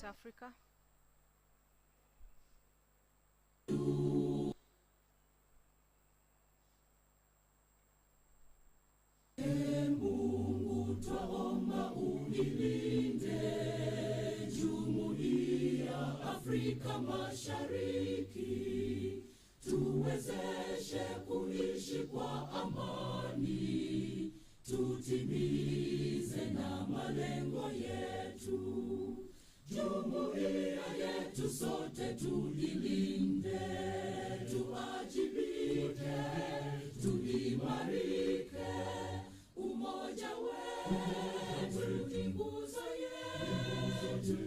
Africa. Mungu twaomba uilinde Jumuiya Afrika Mashariki, tuwezeshe kuishi kwa amani, tutimize na malengo yetu. Jumuiya yetu sote tuilinde, tuajibike, tuimarike. Umoja wetu ni nguzo yetu,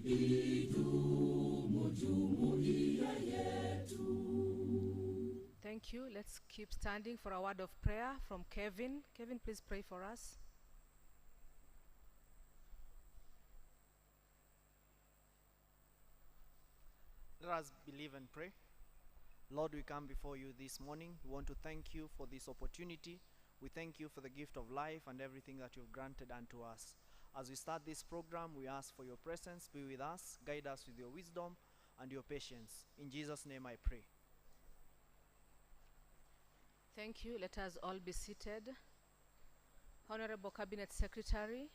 idumu jumuiya yetu. Thank you. Let's keep standing for a word of prayer from Kevin. Kevin, please pray for us. Let us believe and pray. Lord, we come before you this morning. We want to thank you for this opportunity. We thank you for the gift of life and everything that you've granted unto us. As we start this program, we ask for your presence. Be with us. Guide us with your wisdom and your patience. In Jesus' name I pray. Thank you. Let us all be seated. Honorable Cabinet Secretary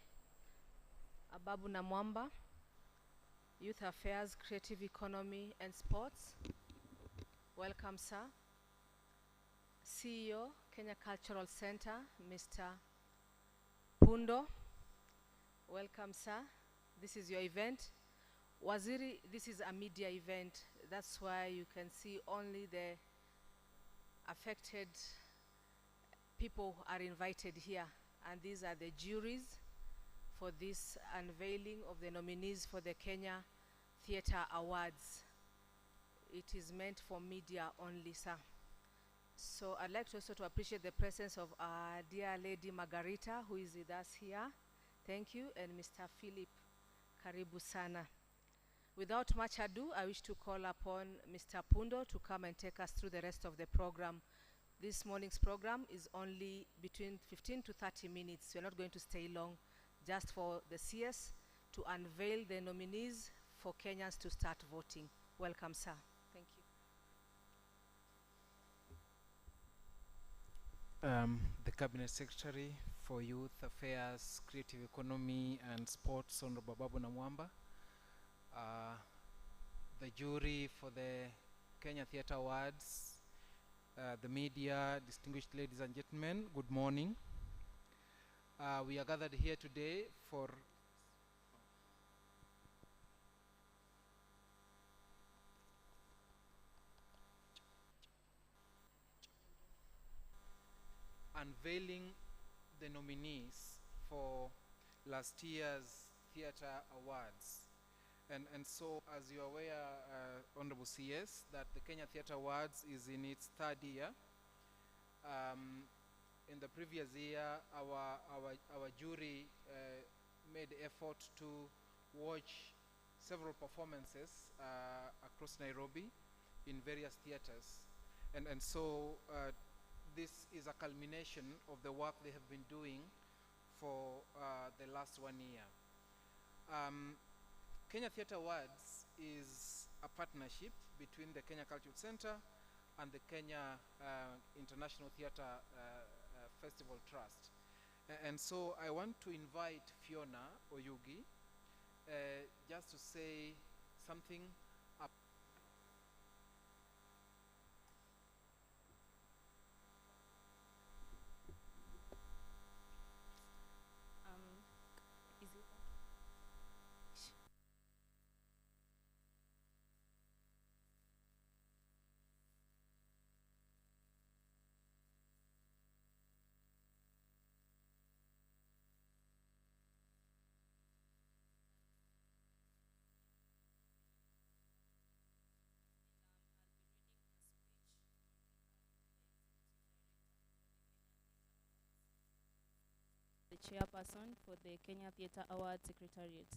Ababu Namwamba, Youth Affairs, Creative Economy and Sports. Welcome, sir. CEO, Kenya Cultural Center, Mr. Pundo. Welcome, sir. This is your event. Waziri, this is a media event. That's why you can see only the affected people are invited here. And these are the juries for this unveiling of the nominees for the Kenya Theatre Awards. It is meant for media only, sir. So I'd like to also to appreciate the presence of our dear lady Margarita, who is with us here. Thank you. And Mr. Philip, karibu sana. Without much ado, I wish to call upon Mr. Pundo to come and take us through the rest of the program. This morning's program is only between 15 to 30 minutes. We're not going to stay long, just for the CS to unveil the nominees for Kenyans to start voting. Welcome, sir. Thank you. The Cabinet Secretary for Youth Affairs, Creative Economy and Sports, Honorable Babu Namwamba, the jury for the Kenya Theatre Awards, the media, distinguished ladies and gentlemen, good morning. We are gathered here today for unveiling the nominees for last year's Theatre Awards. And so, as you are aware, Honorable CS, that the Kenya Theatre Awards is in its third year. In the previous year, our jury made effort to watch several performances across Nairobi in various theatres. And so, this is a culmination of the work they have been doing for the last 1 year. Kenya Theatre Awards is a partnership between the Kenya Cultural Center and the Kenya International Theatre Festival Trust. And so I want to invite Fiona Oyugi just to say something up. Is it? The chairperson for the Kenya Theatre Awards Secretariat.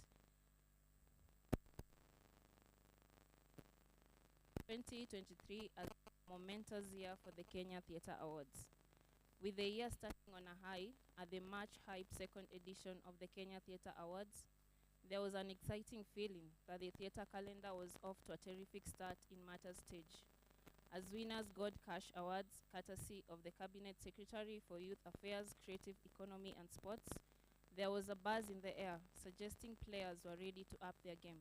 2023 as a momentous year for the Kenya Theatre Awards. With the year starting on a high at the much hyped second edition of the Kenya Theatre Awards, There was an exciting feeling that the theatre calendar was off to a terrific start in Matters stage. As winners got cash awards courtesy of the Cabinet Secretary for Youth Affairs, Creative Economy and Sports, there was a buzz in the air suggesting players were ready to up their game.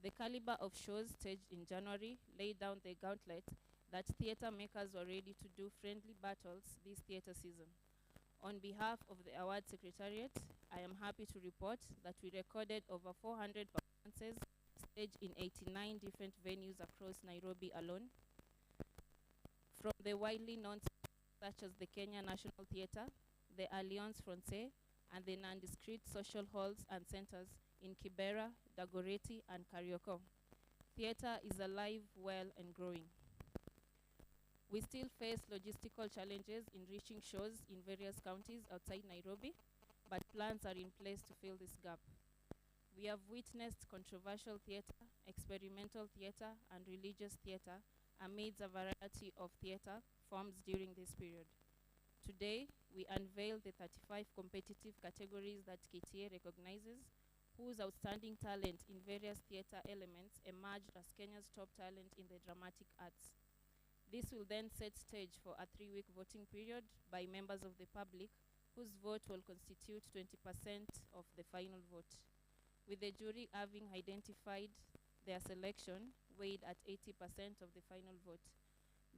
The caliber of shows staged in January laid down the gauntlet that theatre makers were ready to do friendly battles this theatre season. On behalf of the Award Secretariat, I am happy to report that we recorded over 400 performances staged in 89 different venues across Nairobi alone. From the widely known such as the Kenya National Theatre, the Alliance Francaise, and the nondescript social halls and centers in Kibera, Dagoretti, and Karioko. Theatre is alive, well, and growing. We still face logistical challenges in reaching shows in various counties outside Nairobi, but plans are in place to fill this gap. We have witnessed controversial theatre, experimental theatre, and religious theatre amidst a variety of theatre forms during this period. Today, we unveil the 35 competitive categories that KTA recognizes, whose outstanding talent in various theatre elements emerged as Kenya's top talent in the dramatic arts. This will then set stage for a 3-week voting period by members of the public, whose vote will constitute 20% of the final vote, with the jury having identified their selection weighed at 80% of the final vote.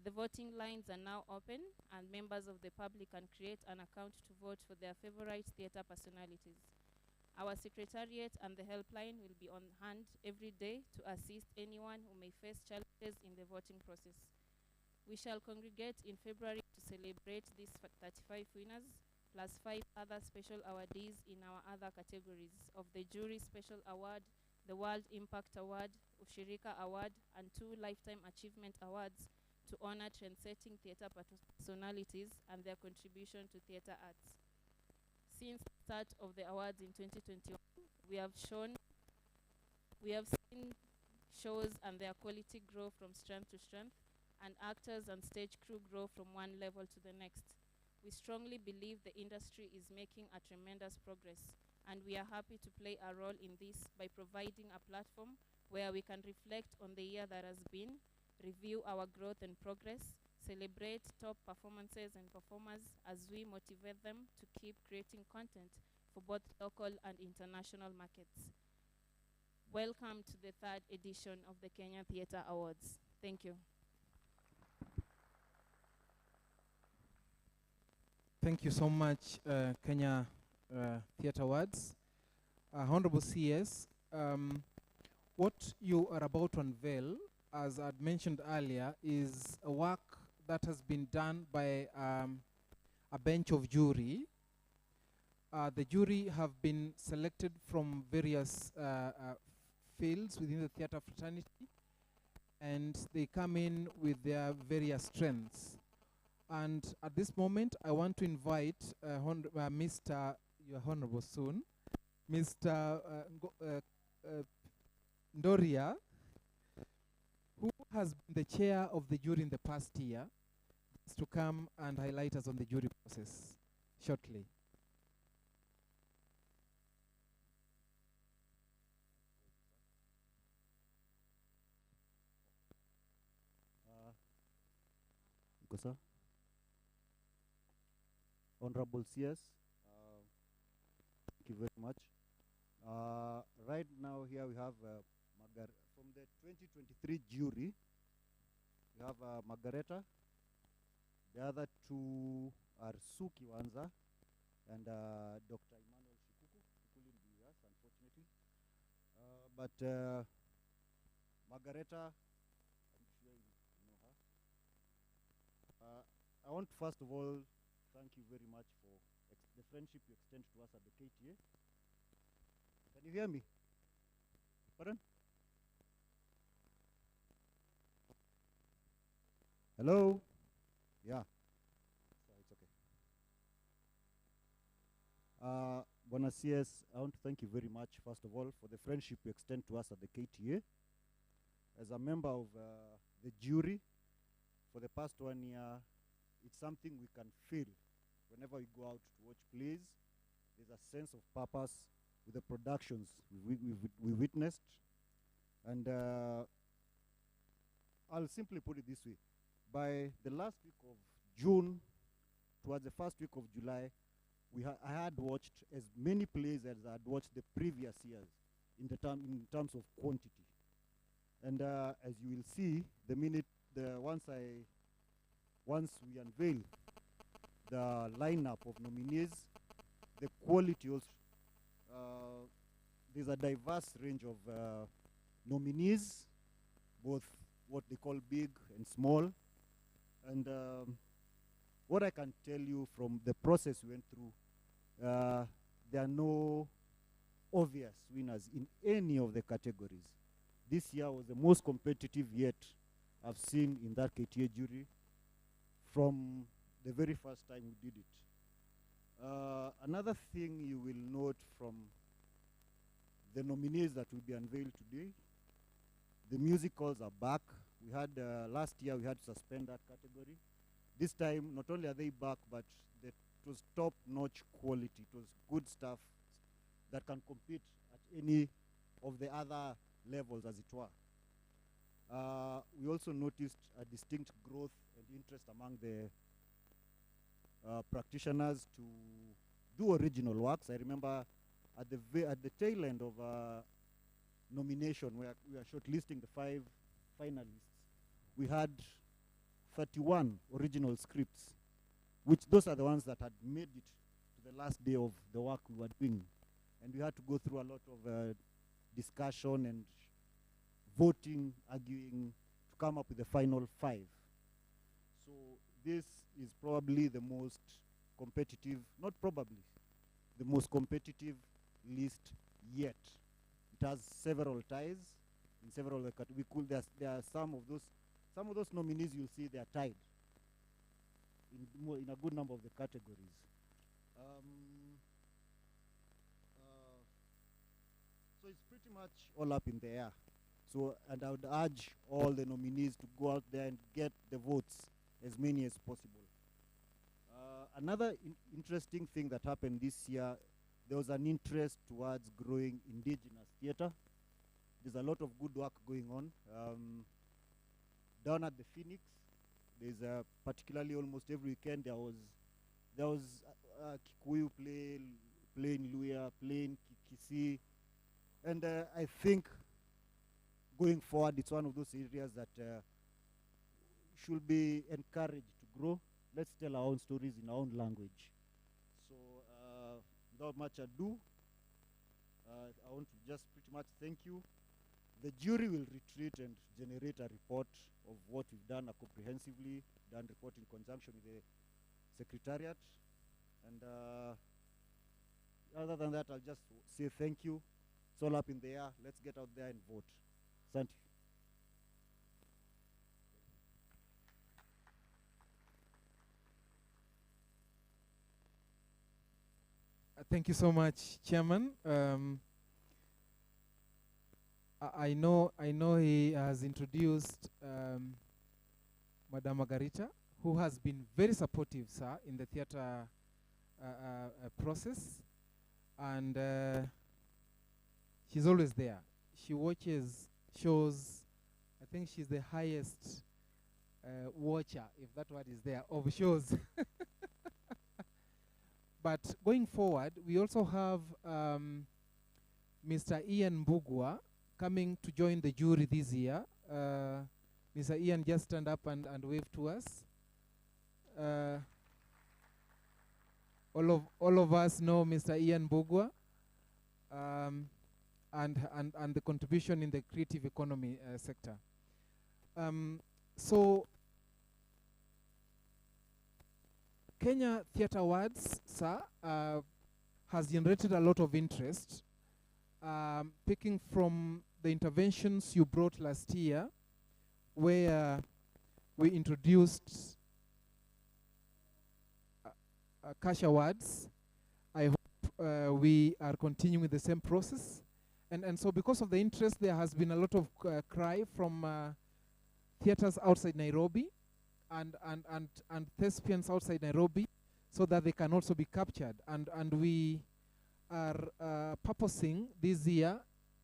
The voting lines are now open, and members of the public can create an account to vote for their favorite theatre personalities. Our secretariat and the helpline will be on hand every day to assist anyone who may face challenges in the voting process. We shall congregate in February to celebrate these 35 winners, plus 5 other special awardees in our other categories of the Jury Special Award, the World Impact Award, Ushirika Award, and 2 Lifetime Achievement Awards to honor trendsetting theatre personalities and their contribution to theatre arts. Since the start of the awards in 2021, we have seen shows and their quality grow from strength to strength, and actors and stage crew grow from one level to the next. We strongly believe the industry is making a tremendous progress, and we are happy to play a role in this by providing a platform where we can reflect on the year that has been, review our growth and progress, celebrate top performances and performers as we motivate them to keep creating content for both local and international markets. Welcome to the 3rd edition of the Kenya Theatre Awards. Thank you. Thank you so much, Kenya Theatre Awards. Honorable CS, what you are about to unveil, as I mentioned earlier, is a work that has been done by a bench of jury. The jury have been selected from various fields within the theatre fraternity, and they come in with their various strengths. And at this moment, I want to invite Mr. Your Honorable soon, Mr. Ndoria, who has been the chair of the jury in the past year, to come and highlight us on the jury process shortly. Sir. Honorable CS, thank you very much. Right now here we have from the 2023 jury, we have Margareta. The other 2 are Suki Wanza and Dr. Emmanuel Shikuku, who couldn't be with us, unfortunately. But Margareta, I'm sure you know her. I want to first of all thank you very much for the friendship you extend to us at the KTA. Can you hear me? Pardon? Hello? Yeah. So it's okay. Buona CS, I want to thank you very much, first of all, for the friendship you extend to us at the KTA. As a member of the jury, for the past 1 year, it's something we can feel whenever we go out to watch plays. There's a sense of purpose with the productions we witnessed. And I'll simply put it this way. By the last week of June, towards the first week of July, I had watched as many plays as I had watched the previous years in terms of quantity. And as you will see, once we unveil the lineup of nominees, the quality also, there's a diverse range of nominees, both what they call big and small. And what I can tell you from the process we went through, there are no obvious winners in any of the categories. This year was the most competitive yet I've seen in that KTA jury from the very first time we did it. Another thing you will note from the nominees that will be unveiled today, the musicals are back. We had, last year we had to suspend that category. This time, not only are they back, but it was top-notch quality. It was good stuff that can compete at any of the other levels, as it were. We also noticed a distinct growth and interest among the practitioners to do original works. I remember at the tail end of nomination, where we are shortlisting the 5 finalists, we had 31 original scripts, which those are the ones that had made it to the last day of the work we were doing. And we had to go through a lot of discussion and voting, arguing to come up with the final 5. So this is probably the most competitive, not probably, the most competitive list yet. It has several ties in several of the categories. There are some of those nominees you'll see they are tied in a good number of the categories. So it's pretty much all up in the air. So, and I would urge all the nominees to go out there and get the votes, as many as possible. Another interesting thing that happened this year, there was an interest towards growing indigenous theatre. There's a lot of good work going on. Down at the Phoenix, there's particularly almost every weekend there was Kikuyu play in Luya, play in Kikisi, and I think going forward it's one of those areas that should be encouraged to grow. Let's tell our own stories in our own language. So without much ado, I want to just pretty much thank you. The jury will retreat and generate a report of what we've done, a comprehensively done report in conjunction with the Secretariat. And other than that, I'll just say thank you. It's all up in the air. Let's get out there and vote. Thank you. Thank you so much, Chairman. I know he has introduced Madam Margarita, who has been very supportive, sir, in the theatre process, and she's always there. She watches shows. I think she's the highest watcher, if that word is there, of shows. But going forward, we also have Mr. Ian Mbugua coming to join the jury this year. Mr. Ian, just stand up and wave to us. All of us know Mr. Ian Mbugua and the contribution in the creative economy sector. So Kenya Theatre Awards, sir, has generated a lot of interest. Picking from the interventions you brought last year, where we introduced cash awards, I hope we are continuing with the same process. And so because of the interest, there has been a lot of cry from theatres outside Nairobi and thespians outside Nairobi, so that they can also be captured. And we are purposing this year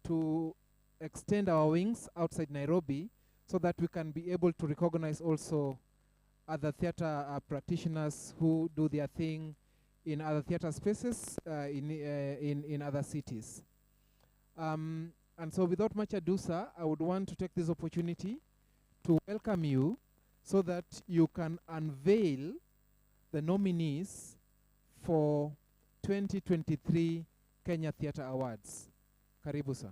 to extend our wings outside Nairobi so that we can be able to recognize also other theater practitioners who do their thing in other theater spaces in other cities. And so without much ado, sir, I would want to take this opportunity to welcome you so that you can unveil the nominees for 2023 Kenya Theatre Awards. Karibu, sir.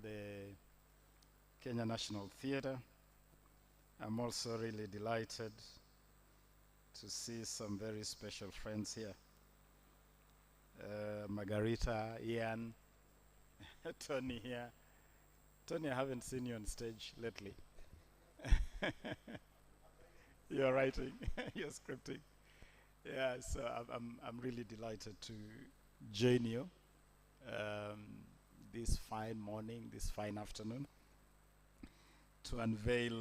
The Kenya National Theatre. I'm also really delighted to see some very special friends here. Margarita, Ian, Tony here. Tony, I haven't seen you on stage lately. You're writing, you're scripting. Yeah, so I'm really delighted to join you this fine morning, this fine afternoon, to unveil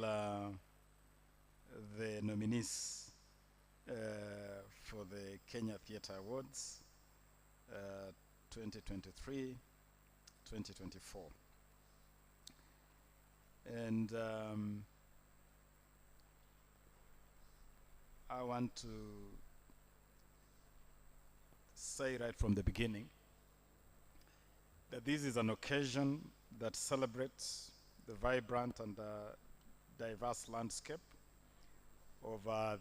the nominees for the Kenya Theatre Awards 2023-2024. And I want to say right from the beginning that this is an occasion that celebrates the vibrant and diverse landscape of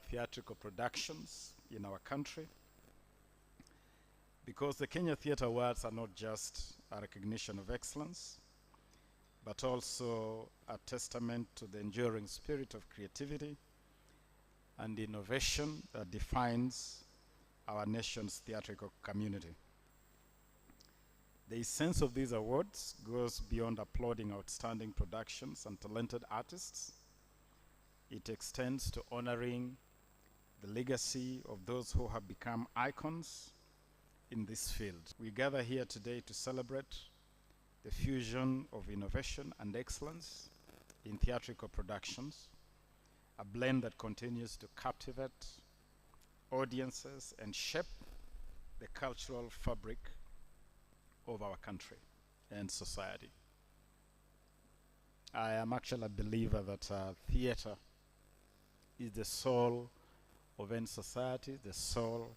theatrical productions in our country, because the Kenya Theatre Awards are not just a recognition of excellence, but also a testament to the enduring spirit of creativity and innovation that defines our nation's theatrical community. The essence of these awards goes beyond applauding outstanding productions and talented artists. It extends to honoring the legacy of those who have become icons in this field. We gather here today to celebrate the fusion of innovation and excellence in theatrical productions, a blend that continues to captivate audiences and shape the cultural fabric of our country and society. I am actually a believer that theater is the soul of any society, the soul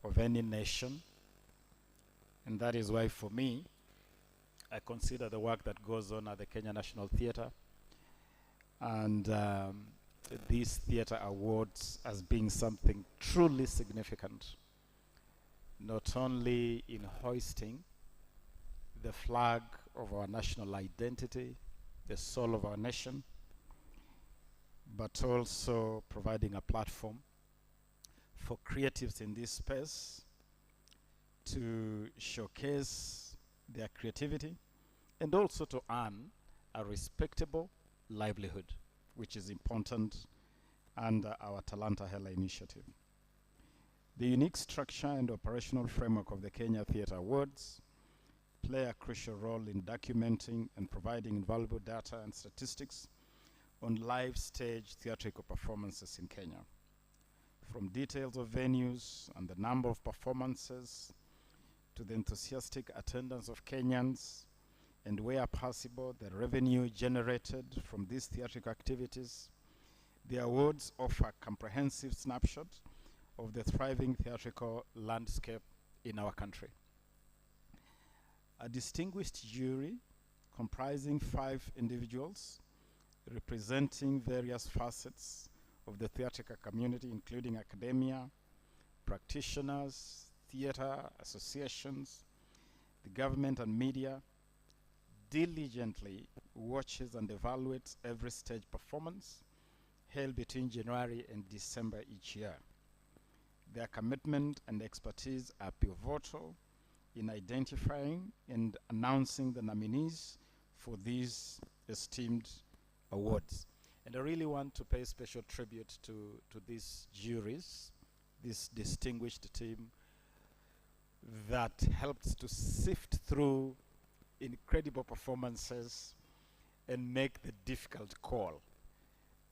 of any nation. And that is why, for me, I consider the work that goes on at the Kenya National Theatre and these theatre awards as being something truly significant, not only in hoisting the flag of our national identity, the soul of our nation, but also providing a platform for creatives in this space to showcase their creativity and also to earn a respectable livelihood, which is important under our Talanta Hela initiative. The unique structure and operational framework of the Kenya Theatre Awards play a crucial role in documenting and providing invaluable data and statistics on live stage theatrical performances in Kenya. From details of venues and the number of performances to the enthusiastic attendance of Kenyans, and where possible, the revenue generated from these theatrical activities, the awards offer a comprehensive snapshot of the thriving theatrical landscape in our country. A distinguished jury comprising 5 individuals representing various facets of the theatrical community, including academia, practitioners, theater associations, the government and media, diligently watches and evaluates every stage performance held between January and December each year. Their commitment and expertise are pivotal in identifying and announcing the nominees for these esteemed awards. And I really want to pay special tribute to these juries, this distinguished team that helped to sift through incredible performances and make the difficult call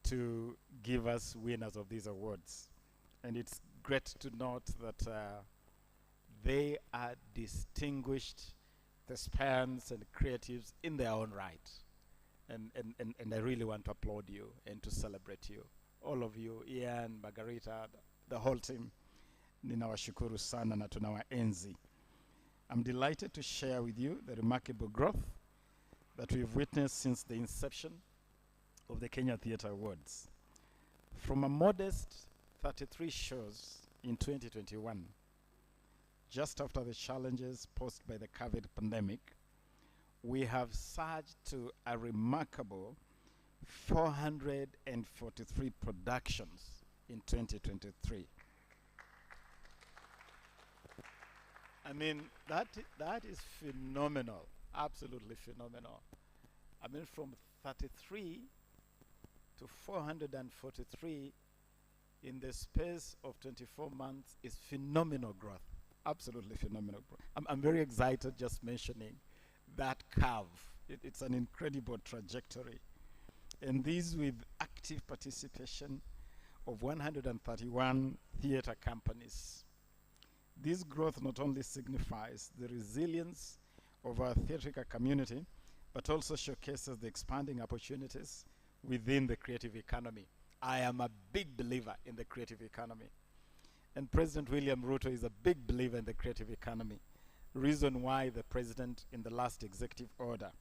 to give us winners of these awards. And it's great to note that they are distinguished thespians and creatives in their own right. And I really want to applaud you and to celebrate you. All of you, Ian, Margarita, the whole team, ninawashukuru sana na tunawaenzi. I'm delighted to share with you the remarkable growth that we've witnessed since the inception of the Kenya Theatre Awards. From a modest 33 shows in 2021, just after the challenges posed by the COVID pandemic, we have surged to a remarkable 443 productions in 2023. I mean, that is phenomenal, absolutely phenomenal. I mean, from 33 to 443 in the space of 24 months is phenomenal growth, absolutely phenomenal growth. I'm very excited just mentioning that curve. It's an incredible trajectory. And this with active participation of 131 theatre companies. This growth not only signifies the resilience of our theatrical community, but also showcases the expanding opportunities within the creative economy. I am a big believer in the creative economy. And President William Ruto is a big believer in the creative economy. Reason why the president in the last executive order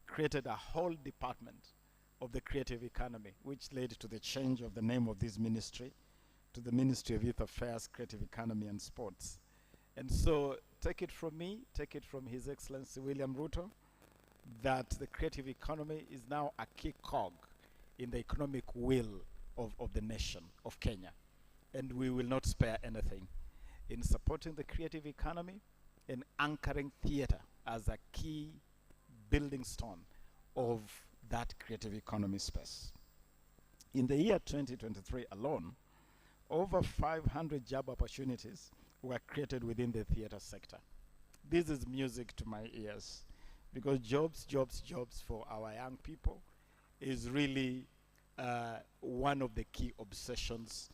created a whole department of the creative economy, which led to the change of the name of this ministry to the Ministry of Youth Affairs, Creative Economy and Sports. And so take it from me, take it from His Excellency William Ruto, that the creative economy is now a key cog in the economic will of the nation of Kenya. And we will not spare anything in supporting the creative economy and anchoring theatre as a key building stone of that creative economy space. In the year 2023 alone, over 500 job opportunities were created within the theatre sector. This is music to my ears, because jobs for our young people is really one of the key obsessions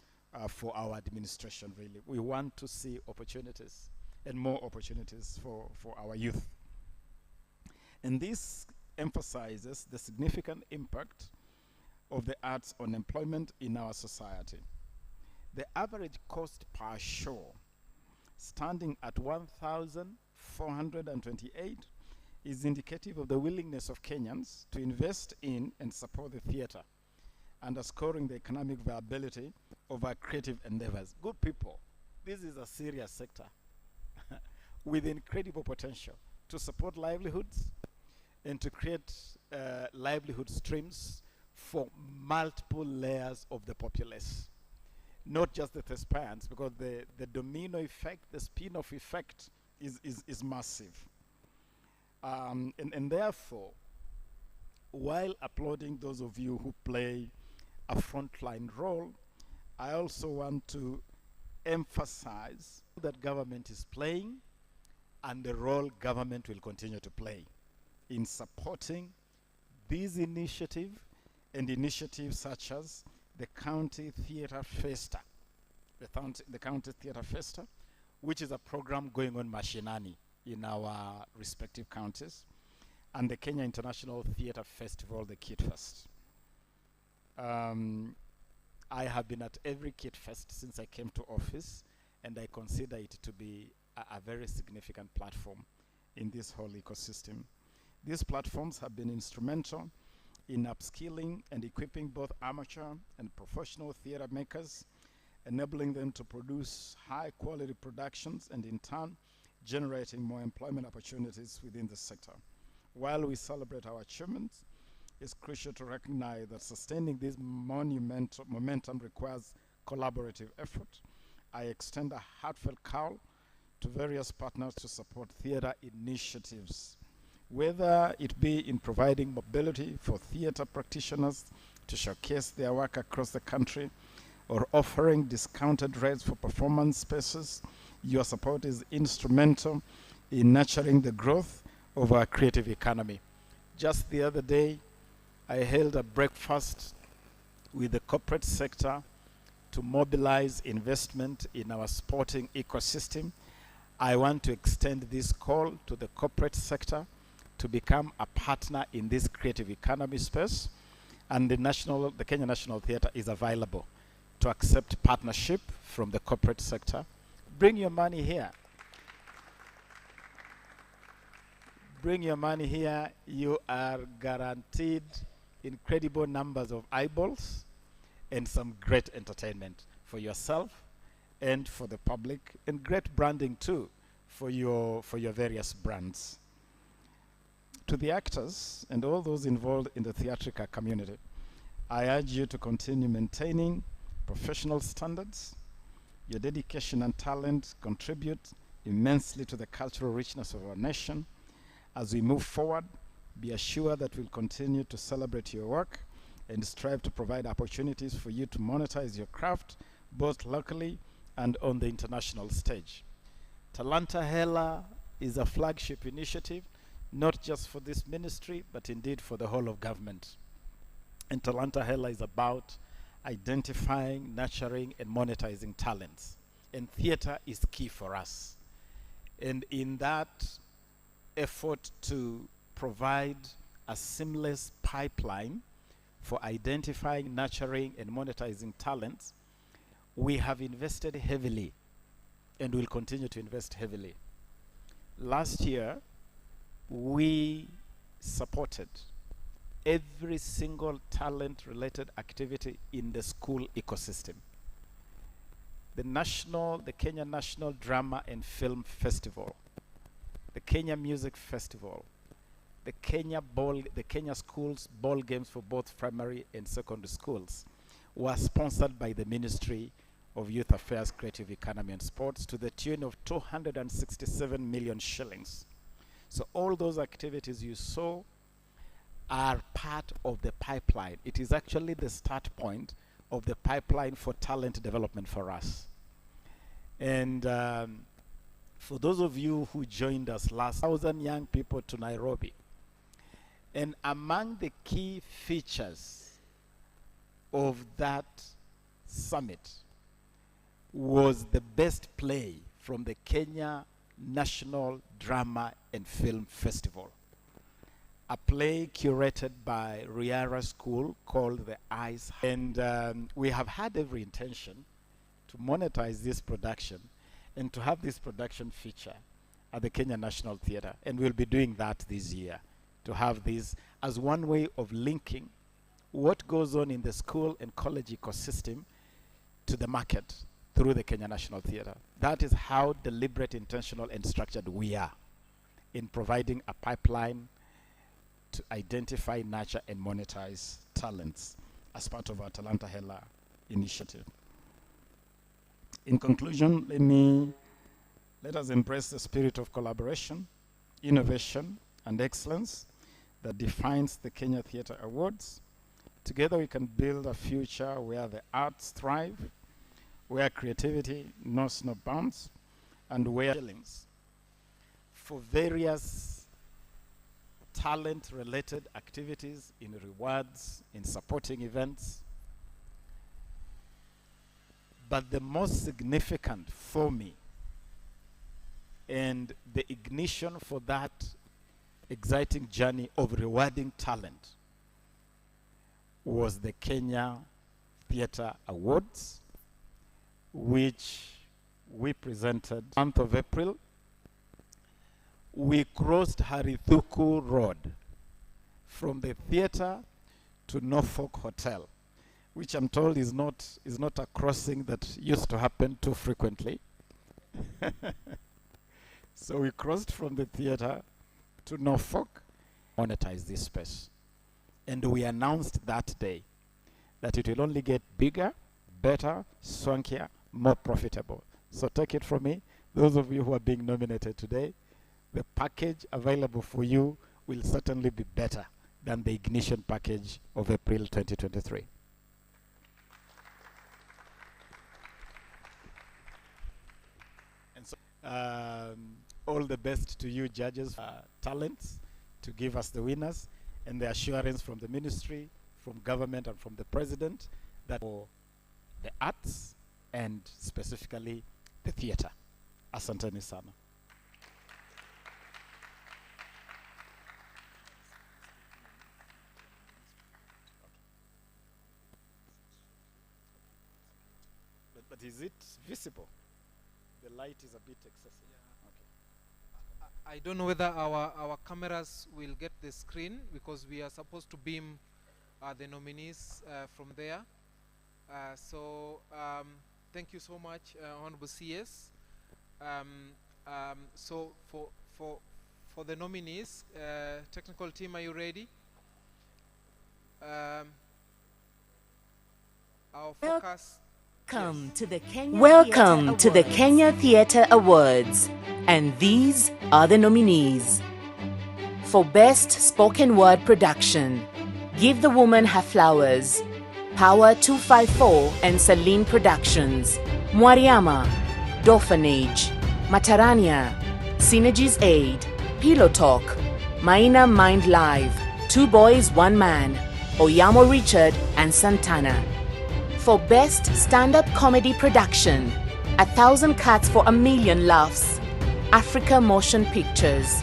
for our administration, really. We want to see opportunities and more opportunities for our youth. And this emphasizes the significant impact of the arts on employment in our society. The average cost per show, standing at 1,428, is indicative of the willingness of Kenyans to invest in and support the theatre, underscoring the economic viability of our creative endeavors. Good people, this is a serious sector with incredible potential to support livelihoods and to create livelihood streams for multiple layers of the populace. Not just the thespians, because the domino effect, the spin-off effect is massive. And therefore, while applauding those of you who play a frontline role, I also want to emphasize that government is playing and the role government will continue to play in supporting this initiative and initiatives such as the County Theatre Festa, the County Theatre Festa, which is a program going on mashinani in our respective counties, and the Kenya International Theatre Festival, the Kit Fest. I have been at every Kit Fest since I came to office, and I consider it to be a very significant platform in this whole ecosystem. These platforms have been instrumental in upskilling and equipping both amateur and professional theatre makers, enabling them to produce high quality productions and in turn generating more employment opportunities within the sector. While we celebrate our achievements, it's crucial to recognize that sustaining this monumental momentum requires collaborative effort. I extend a heartfelt call to various partners to support theatre initiatives, whether it be in providing mobility for theatre practitioners to showcase their work across the country, or offering discounted rates for performance spaces, your support is instrumental in nurturing the growth of our creative economy. Just the other day, I held a breakfast with the corporate sector to mobilize investment in our sporting ecosystem. I want to extend this call to the corporate sector to become a partner in this creative economy space, and the Kenya National Theatre is available to accept partnership from the corporate sector. Bring your money here. Bring your money here. You are guaranteed incredible numbers of eyeballs and some great entertainment for yourself and for the public, and great branding too for your various brands. To the actors and all those involved in the theatrical community, I urge you to continue maintaining professional standards. Your dedication and talent contribute immensely to the cultural richness of our nation. As we move forward, be assured that we'll continue to celebrate your work and strive to provide opportunities for you to monetize your craft, both locally and on the international stage. Talanta Hela is a flagship initiative, not just for this ministry, but indeed for the whole of government. And Talanta Hela is about identifying, nurturing, and monetizing talents. And theater is key for us. And in that effort to provide a seamless pipeline for identifying, nurturing, and monetizing talents, we have invested heavily and will continue to invest heavily. Last year, we supported every single talent-related activity in the school ecosystem. The Kenya National Drama and Film Festival, the Kenya Music Festival, the Kenya Schools Ball Games for both primary and secondary schools were sponsored by the Ministry of Youth Affairs, Creative Economy and Sports to the tune of 267 million shillings. So all those activities you saw are part of the pipeline. It is actually the start point of the pipeline for talent development for us. And for those of you who joined us last, 1,000 young people to Nairobi. And among the key features of that summit was the best play from the Kenya National Drama and Film Festival, a play curated by Riara School called The Eyes. And we have had every intention to monetize this production and to have this production feature at the Kenya National Theatre. And we'll be doing that this year, to have this as one way of linking what goes on in the school and college ecosystem to the market through the Kenya National Theatre. That is how deliberate, intentional, and structured we are in providing a pipeline to identify, nurture, and monetize talents as part of our Talanta Hela initiative. In conclusion, let us embrace the spirit of collaboration, innovation, and excellence that defines the Kenya Theatre Awards. Together we can build a future where the arts thrive, where creativity knows no bounds, and where shillings for various talent-related activities, in rewards, in supporting events. But the most significant for me, and the ignition for that exciting journey of rewarding talent, was the Kenya Theatre Awards, which we presented month of April. We crossed Harithuku Road from the theatre to Norfolk Hotel, which I'm told is not a crossing that used to happen too frequently. So we crossed from the theatre to Norfolk, monetize this space. And we announced that day that it will only get bigger, better, swankier, more profitable. So take it from me, those of you who are being nominated today, the package available for you will certainly be better than the ignition package of April 2023. And so, all the best to you judges, talents, to give us the winners, and the assurance from the ministry, from government, and from the president that for the arts and specifically the theater. Asanteni sana. But is it visible? The light is a bit excessive. I don't know whether our cameras will get the screen, because we are supposed to beam the nominees from there. Thank you so much, Honorable CS. So for the nominees, technical team, are you ready? Our focus. Welcome to the Kenya Theatre Awards, and these are the nominees. For Best Spoken Word Production, Give the Woman Her Flowers, Power 254 and Celine Productions, Mwariama, Dorphanage, Matarania, Synergies Aid, Pillow Talk, Maina Mind Live, Two Boys One Man, Oyamo Richard and Santana. For Best Stand-Up Comedy Production, 1,000 Cats for a Million Laughs, Africa Motion Pictures.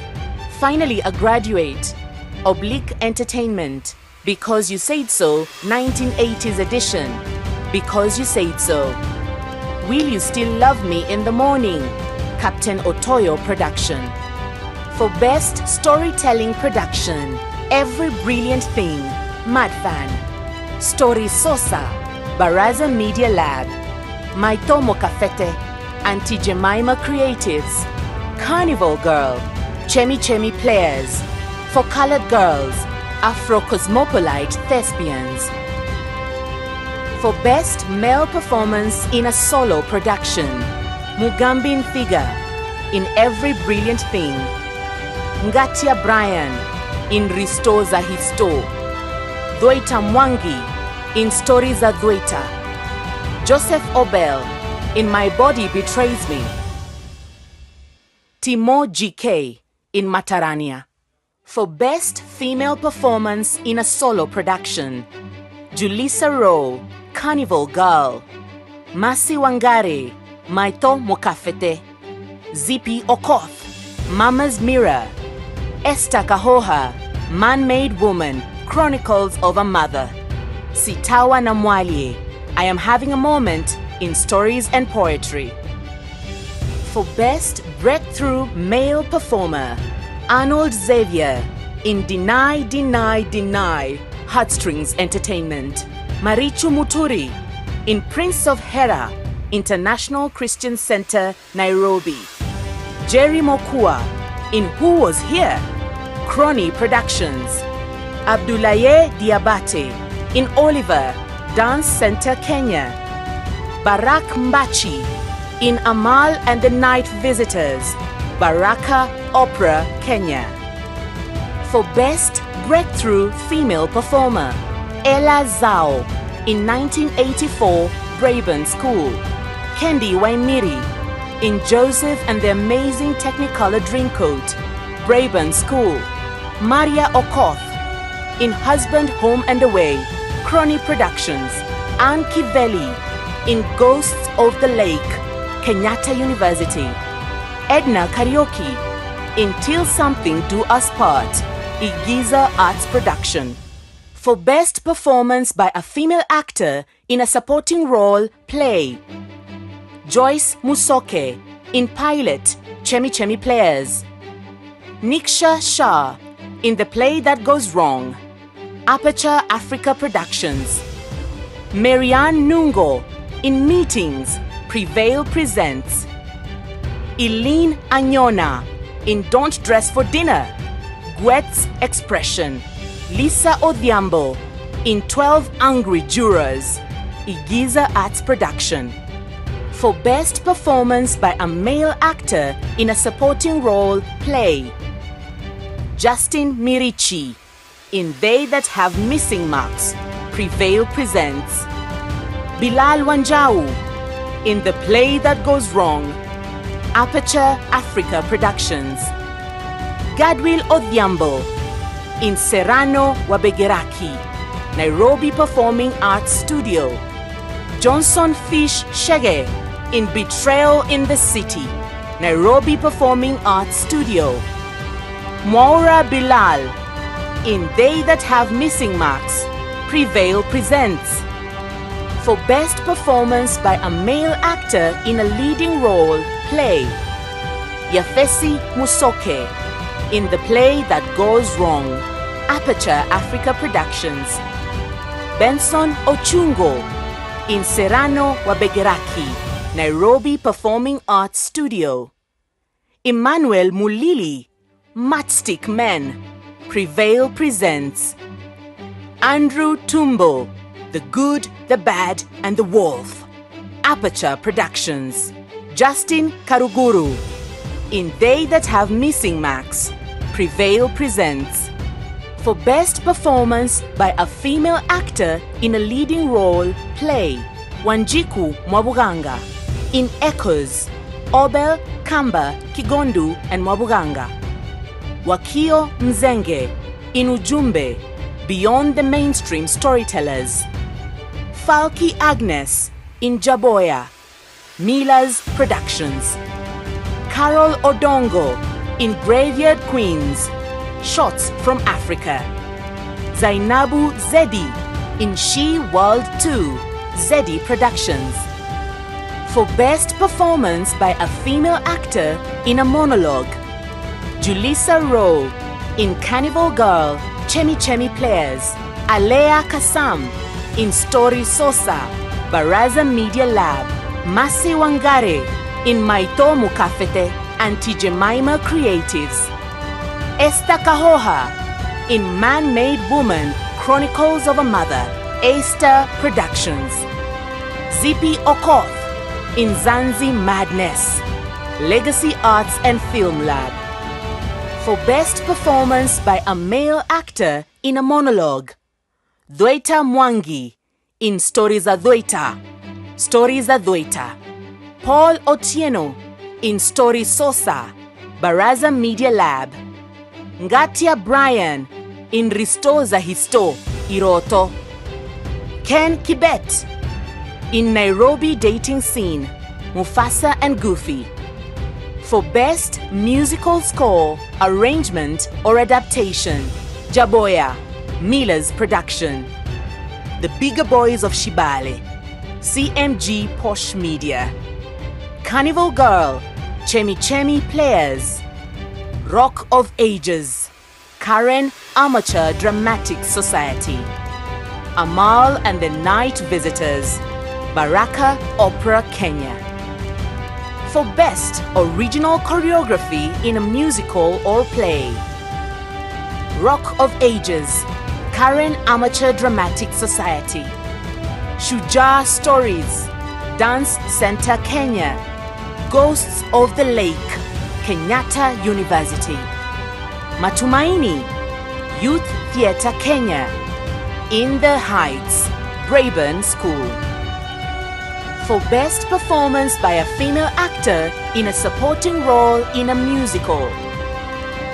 Finally, a graduate, Oblique Entertainment, Because You Said So, 1980s edition, Because You Said So. Will You Still Love Me in the Morning, Captain Otoyo Production. For Best Storytelling Production, Every Brilliant Thing, Madfan. Story Sosa, Baraza Media Lab, Maitomo Kafete, Auntie Jemima Creatives, Carnival Girl, Chemi Chemi Players. For Colored Girls, Afro Cosmopolite Thespians. For Best Male Performance in a Solo Production, Mugambin Figure, in Every Brilliant Thing, Ngatia Brian, in Restore za Histo, Dhoita Mwangi, in Stories of Dweta, Joseph Obel, in My Body Betrays Me, Timo GK, in Matarania. For Best Female Performance in a Solo Production, Julissa Rowe, Carnival Girl, Masi Wangare, Maito Mokafete, Zippy Okoth, Mama's Mirror, Esther Kahoha, Man-Made Woman, Chronicles of a Mother, Sitawa Namwalye, I Am Having a Moment in Stories and Poetry. For Best Breakthrough Male Performer, Arnold Xavier, in Deny, Deny, Deny, Heartstrings Entertainment, Marichu Muturi, in Prince of Hera, International Christian Center, Nairobi, Jerry Mokua, in Who Was Here, Crony Productions, Abdoulaye Diabate, in Oliver, Dance Center, Kenya, Barak Mbachi, in Amal and the Night Visitors, Baraka Opera, Kenya. For Best Breakthrough Female Performer, Ella Zhao, in 1984, Braben School, Kendi Waimiri, in Joseph and the Amazing Technicolor Dreamcoat, Braben School, Maria Okoth, in Husband, Home and Away, Crony Productions, Anne Kiveli, in Ghosts of the Lake, Kenyatta University, Edna Karaoke, in Till Something Do Us Part, Igiza Arts Production. For Best Performance by a Female Actor in a Supporting Role, Play, Joyce Musoke, in Pilot, Chemi Chemi Players, Niksha Shah, in The Play That Goes Wrong, Aperture Africa Productions, Marianne Nungo, in Meetings, Prevail Presents, Eileen Anyona, in Don't Dress for Dinner, Gwet's Expression, Lisa Odhiambo, in 12 Angry Jurors, Igiza Arts Production. For Best Performance by a Male Actor in a Supporting Role, Play, Justin Mirichi, in They That Have Missing Marks, Prevail presents Bilal Wanjau in The Play That Goes Wrong, Aperture Africa Productions. Gadwill Odhiambo in Serrano Wabegeraki, Nairobi Performing Arts Studio. Johnson Fish Shege in Betrayal in the City, Nairobi Performing Arts Studio. Maura Bilal in They That Have Missing Marks, Prevail presents. For Best Performance by a Male Actor in a Leading Role, Play. Yafesi Musoke in The Play That Goes Wrong, Aperture Africa Productions. Benson Ochungo in Serrano Wabegeraki, Nairobi Performing Arts Studio. Emmanuel Mulili, Matchstick Men, Prevail presents. Andrew Tumbo, The Good, the Bad and the Wolf, Aperture Productions. Justin Karuguru in They That Have Missing Marks, Prevail presents. For Best Performance by a Female Actor in a Leading Role, Play. Wanjiku Mwabuganga in Echoes, Obel, Kamba, Kigondu and Mwabuganga. Wakio Mzenge in Ujumbe, Beyond the Mainstream Storytellers. Falki Agnes in Jaboya, Mila's Productions. Carol Odongo in Graveyard Queens, Shots from Africa. Zainabu Zedi in She World 2, Zedi Productions. For Best Performance by a Female Actor in a Monologue. Julissa Rowe in Carnival Girl, Chemi Chemi Players. Alea Kasam in Story Sosa, Baraza Media Lab. Masi Wangare in Maito Mukafete and Tijemaima Creatives. Esther Kahoha in Man-Made Woman, Chronicles of a Mother, A-Star Productions. Zippy Okoth in Zanzi Madness, Legacy Arts and Film Lab. For Best Performance by a Male Actor in a Monologue. Dweta Mwangi in Stories Adwaita, Stories Adwaita. Paul Otieno in Story Sosa, Baraza Media Lab. Ngatia Brian in Ristoza Histo, Iroto. Ken Kibet in Nairobi Dating Scene, Mufasa and Goofy. For Best Musical Score, Arrangement or Adaptation, Jaboya, Mila's Production. The Bigger Boys of Shibale, CMG Posh Media. Carnival Girl, Chemi Chemi Players. Rock of Ages, Karen Amateur Dramatic Society. Amal and the Night Visitors, Baraka Opera Kenya. For Best Original Choreography in a Musical or Play. Rock of Ages, Karen Amateur Dramatic Society. Shujaa Stories, Dance Center Kenya. Ghosts of the Lake, Kenyatta University. Matumaini, Youth Theatre Kenya. In the Heights, Braeburn School. For Best Performance by a Female Actor in a Supporting Role in a Musical.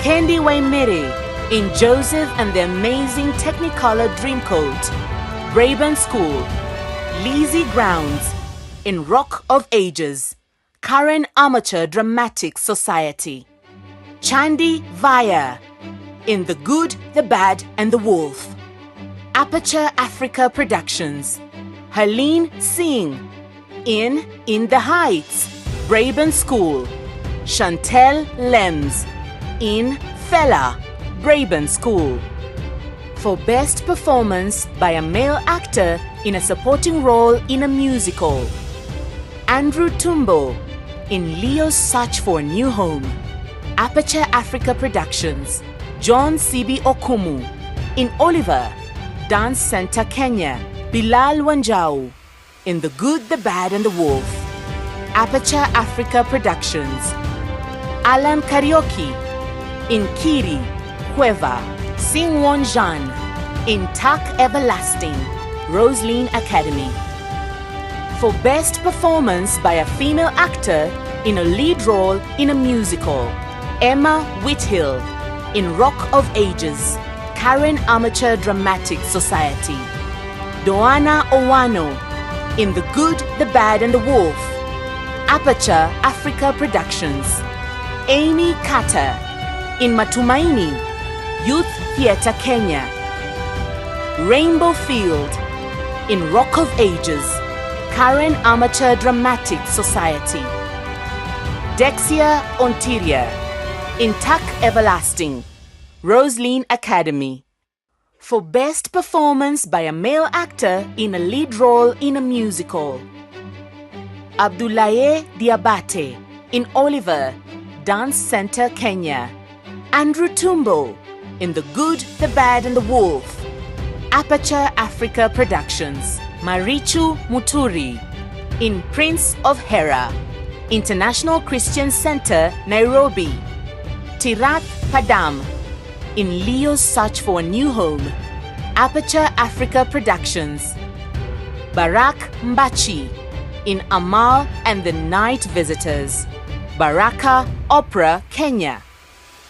Kendi Waimiri in Joseph and the Amazing Technicolor Dreamcoat, Braeburn School. Lizzie Grounds in Rock of Ages, Karen Amateur Dramatic Society. Chandi Vaya in The Good, the Bad and the Wolf, Aperture Africa Productions. Helene Singh in the Heights, Braeburn School. Chantel Lems in Fella, Braeburn School. For Best Performance by a Male Actor in a Supporting Role in a Musical. Andrew Tumbo in Leo's Search for a New Home, Aperture Africa Productions. John C.B. Okumu in Oliver, Dance Center Kenya. Bilal Wanjau in The Good, the Bad and the Wolf, Aperture Africa Productions. Alan Karaoke in Kiri, Cueva, Singwon Jan in Tak Everlasting, Rosaline Academy. For Best Performance by a Female Actor in a Lead Role in a Musical, Emma Whithill in Rock of Ages, Karen Amateur Dramatic Society. Doana Owano in The Good, the Bad and the Wolf, Aperture Africa Productions. Amy Carter in Matumaini, Youth Theatre Kenya. Rainbow Field in Rock of Ages, Karen Amateur Dramatic Society. Dexia Ontiria in Tak Everlasting, Rosaline Academy. For Best Performance by a Male Actor in a Lead Role in a Musical, Abdoulaye Diabate in Oliver, Dance Center, Kenya. Andrew Tumbo in The Good, the Bad and the Wolf, Aperture Africa Productions. Marichu Muturi in Prince of Hera, International Christian Center, Nairobi. Tirath Padam in Leo's Search for a New Home, Aperture Africa Productions. Barak Mbachi in Amal and the Night Visitors, Baraka Opera, Kenya.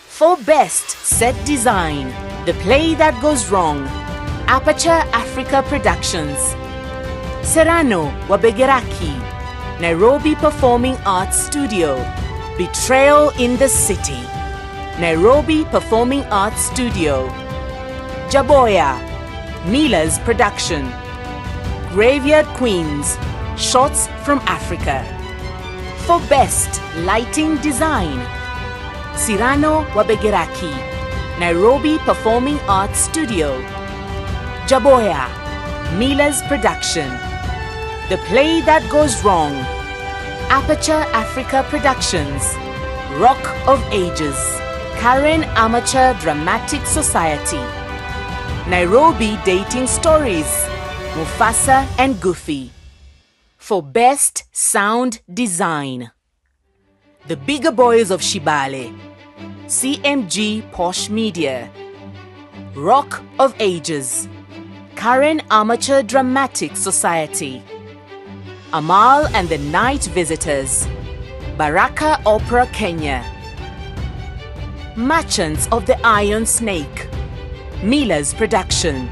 For Best Set Design, The Play That Goes Wrong, Aperture Africa Productions. Serrano Wabegeraki, Nairobi Performing Arts Studio, Betrayal in the City, Nairobi Performing Arts Studio. Jaboya, Mila's Production. Graveyard Queens, Shots from Africa. For Best Lighting Design, Cyrano Wabegeraki, Nairobi Performing Arts Studio. Jaboya, Mila's Production. The Play That Goes Wrong, Aperture Africa Productions. Rock of Ages, Karen Amateur Dramatic Society. Nairobi Dating Stories, Mufasa and Goofy. For Best Sound Design, The Bigger Boys of Shibale, CMG Posh Media. Rock of Ages, Karen Amateur Dramatic Society. Amal and the Night Visitors, Baraka Opera, Kenya. Merchants of the Iron Snake, Mila's Production.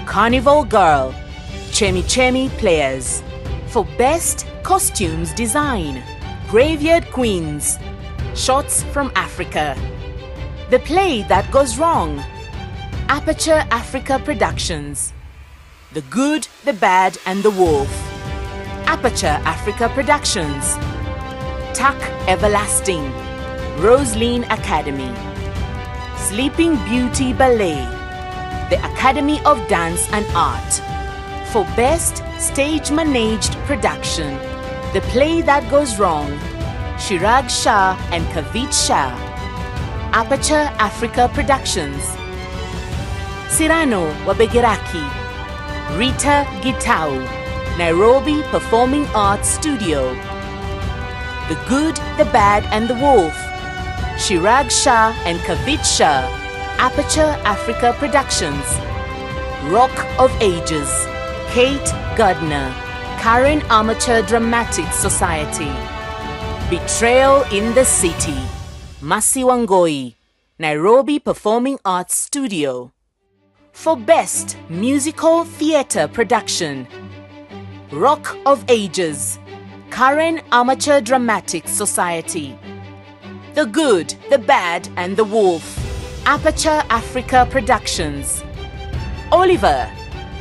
Carnival Girl, Chemi Chemi Players. For Best Costumes Design, Graveyard Queens, Shots from Africa. The Play That Goes Wrong, Aperture Africa Productions. The Good, the Bad and the Wolf, Aperture Africa Productions. Tak Everlasting, Rosaline Academy. Sleeping Beauty Ballet, the Academy of Dance and Art. For Best Stage Managed Production, The Play That Goes Wrong, Shirag Shah and Kavit Shah. Aperture Africa Productions. Cyrano Wabegeraki, Rita Gitau, Nairobi Performing Arts Studio. The Good, the Bad and the Wolf, Shirag Shah and Kavit Shah. Aperture Africa Productions. Rock of Ages, Kate Gardner, Karen Amateur Dramatic Society. Betrayal in the City, Masi Wangoi, Nairobi Performing Arts Studio. For Best Musical Theatre Production, Rock of Ages, Karen Amateur Dramatic Society. The Good, the Bad and the Wolf, Aperture Africa Productions. Oliver,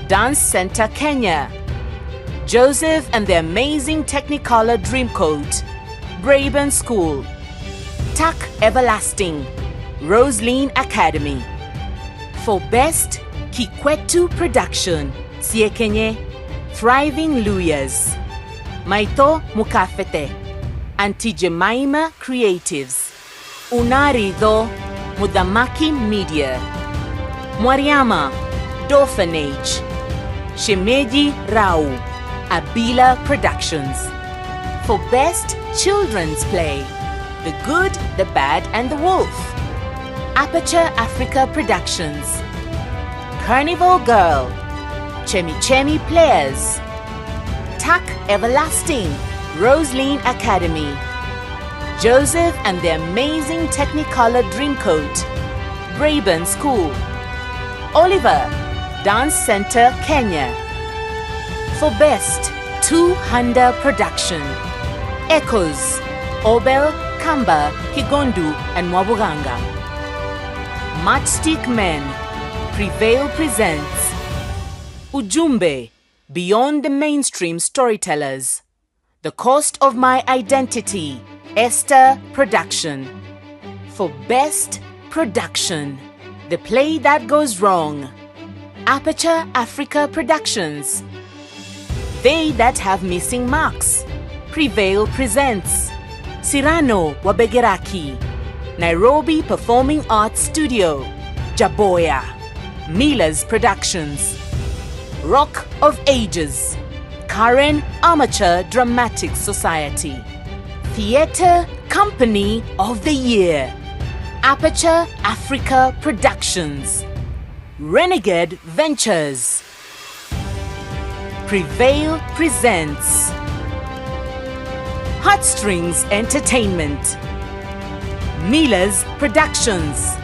Dance Center, Kenya. Joseph and the Amazing Technicolor Dreamcoat, Braben School. Tak Everlasting, Rosaline Academy. For Best Kikwetu Production, Siekenye, Thriving Luyas, Maito Mukafete, Antijemaima Creatives, Unarido, Mudamaki Media, Mwariama, Dorphanage, Shemeji Rau, Abila Productions. For Best Children's Play, The Good, the Bad and the Wolf, Aperture Africa Productions. Carnival Girl, Chemi Chemi Players, Tak Everlasting, Rosaline Academy, Joseph and the Amazing Technicolor Dreamcoat, Braben School, Oliver, Dance Center, Kenya. For Best Two-Handa Production, Echoes, Obel, Kamba, Kigondu and Mwabuganga. Matchstick Men, Prevail presents Ujumbe, Beyond the Mainstream Storytellers. The Cost of My Identity, Esther Production. For Best Production, The Play That Goes Wrong, Aperture Africa Productions. They That Have Missing Marks, Prevail presents Cyrano Wabegeraki, Nairobi Performing Arts Studio, Jaboya, Mila's Productions. Rock of Ages, Karen Amateur Dramatic Society. Theatre Company of the Year, Aperture Africa Productions. Renegade Ventures. Prevail presents Heartstrings Entertainment, Mila's Productions.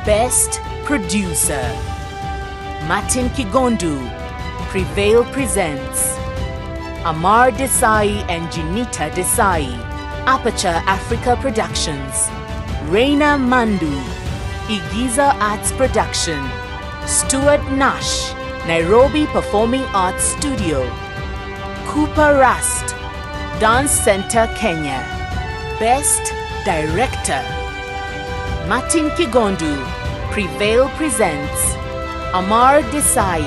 Best Producer, Martin Kigondu, Prevail presents Amar Desai and Junita Desai, Aperture Africa Productions. Reina Mandu, Igiza Arts Production. Stuart Nash, Nairobi Performing Arts Studio. Cooper Rust, Dance Center, Kenya. Best Director, Martin Kigondu, Prevail presents Amar Desai,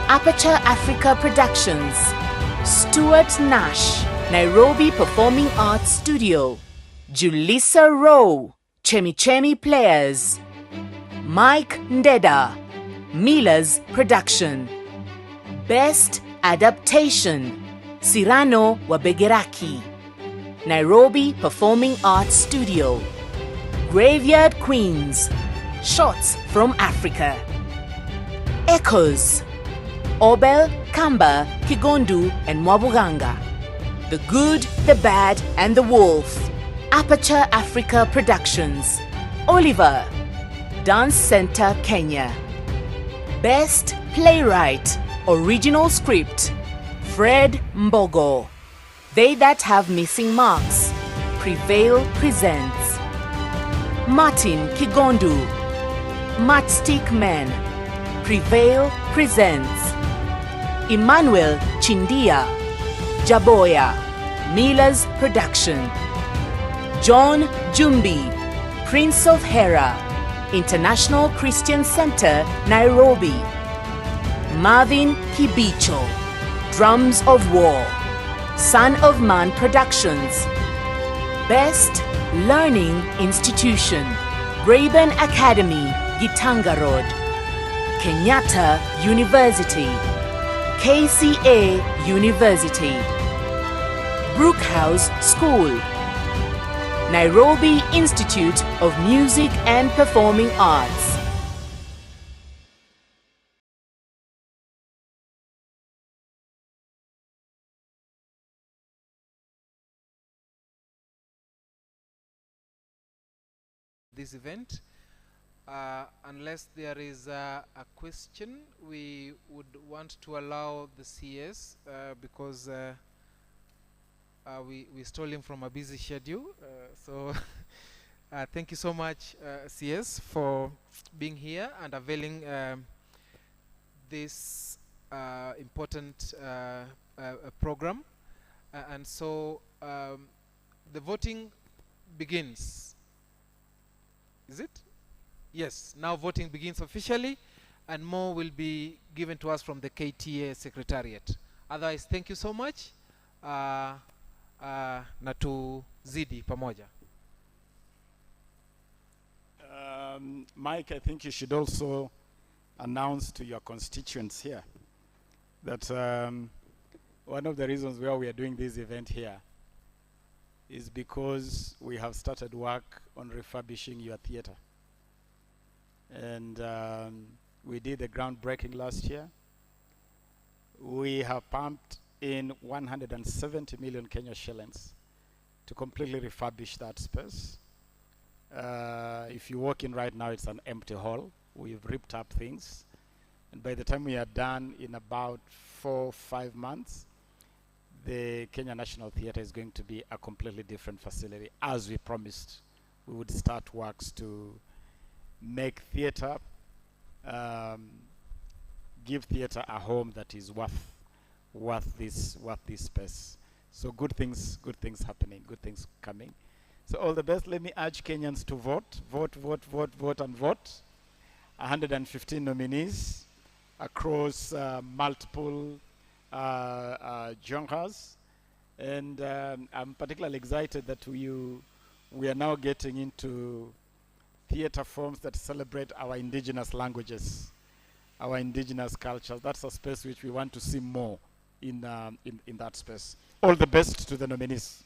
Aperture Africa Productions. Stuart Nash, Nairobi Performing Arts Studio. Julissa Rowe, Chemi Chemi Players. Mike Ndeda, Mila's Production. Best Adaptation, Cyrano Wabegeraki, Nairobi Performing Arts Studio. Graveyard Queens, Shots from Africa. Echoes, Obel, Kamba, Kigondu and Mwabuganga. The Good, the Bad and the Wolf, Aperture Africa Productions. Oliver, Dance Center, Kenya. Best Playwright, Original Script, Fred Mbogo. They That Have Missing Marks, Prevail presents Martin Kigondu, Matchstick Men, Prevail presents Emmanuel Chindia, Jaboya, Mila's Production. John Jumbi, Prince of Hera, International Christian Center, Nairobi. Marvin Kibicho, Drums of War, Son of Man Productions. Best Learning Institution, Braben Academy, Gitanga Road. Kenyatta University, KCA University. Brookhouse School, Nairobi Institute of Music and Performing Arts. This event. Unless there is a question, we would want to allow the CS because we stole him from a busy schedule. So thank you so much, CS, for being here and availing this important program. And so the voting begins. Is it? Yes, now voting begins officially, and more will be given to us from the KTA Secretariat. Otherwise, thank you so much. Na tuzidi pamoja. Mike, I think you should also announce to your constituents here that one of the reasons why we are doing this event here is because we have started work on refurbishing your theater. and we did the groundbreaking last year. We have pumped in 170 million Kenya shillings to completely refurbish that space. If you walk in right now, it's an empty hall. We've ripped up things, and by the time we are done in about 4-5 months, the Kenya National Theatre is going to be a completely different facility. As we promised, we would start works to make theatre, give theatre a home that is worth this space. So good things happening, good things coming. So all the best. Let me urge Kenyans to vote, and vote. 115 nominees across multiple genres, and I'm particularly excited that we are now getting into theatre forms that celebrate our indigenous languages, our indigenous cultures. That's a space which we want to see more in that space. All the best to the nominees.